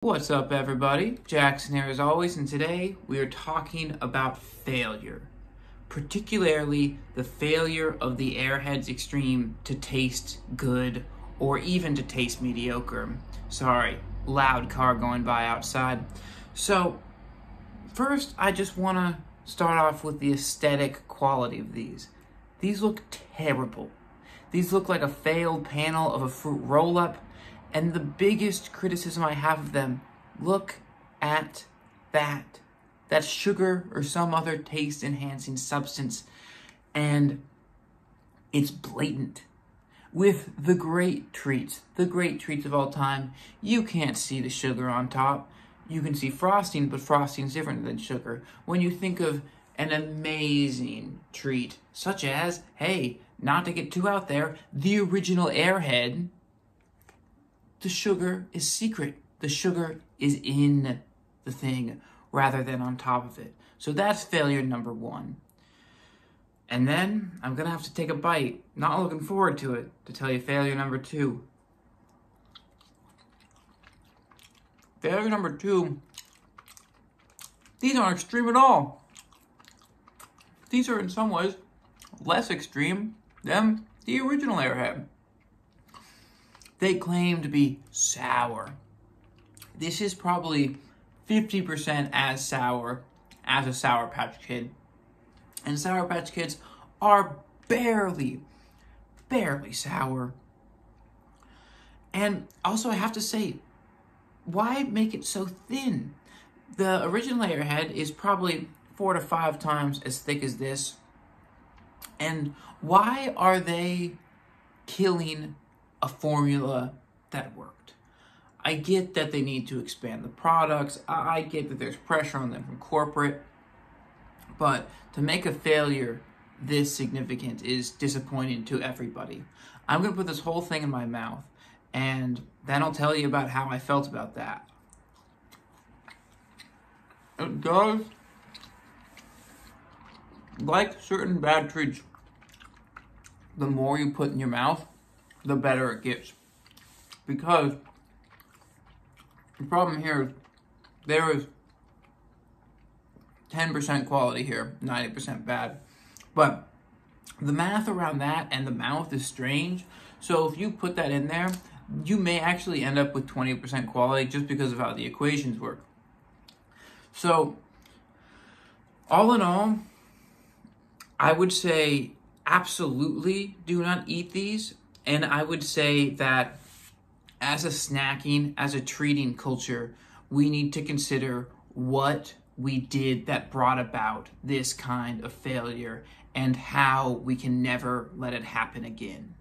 What's up, everybody? Jackson here as always, and today we are talking about failure, particularly the failure of the Airheads XTreme to taste good or even to taste mediocre. Sorry, loud car going by outside. So, first I just want to start off with the aesthetic quality of these. These look terrible. These look like a failed panel of a fruit roll-up. And the biggest criticism I have of them, look at that. That's sugar or some other taste-enhancing substance. And it's blatant. With the great treats of all time, you can't see the sugar on top. You can see frosting, but frosting's different than sugar. When you think of an amazing treat, such as, hey, not to get too out there, the original Airhead, the sugar is secret. The sugar is in the thing rather than on top of it. So that's failure number one. And then I'm gonna have to take a bite. Not looking forward to it, to tell you failure number two. Failure number two, these aren't extreme at all. These are in some ways less extreme than the original Airhead. They claim to be sour. This is probably 50% as sour as a Sour Patch Kid. And Sour Patch Kids are barely sour. And also I have to say, why make it so thin? The original Airhead is probably 4 to 5 times as thick as this. And why are they killing a formula that worked? I get that they need to expand the products. I get that there's pressure on them from corporate. But to make a failure this significant is disappointing to everybody. I'm going to put this whole thing in my mouth, and then I'll tell you about how I felt about that. It does, like certain bad treats, the more you put in your mouth, the better it gets. Because the problem here is there is 10% quality here, 90% bad. But the math around that and the mouth is strange. So if you put that in there, you may actually end up with 20% quality just because of how the equations work. So all in all, I would say absolutely do not eat these. And I would say that as a snacking, as a treating culture, we need to consider what we did that brought about this kind of failure and how we can never let it happen again.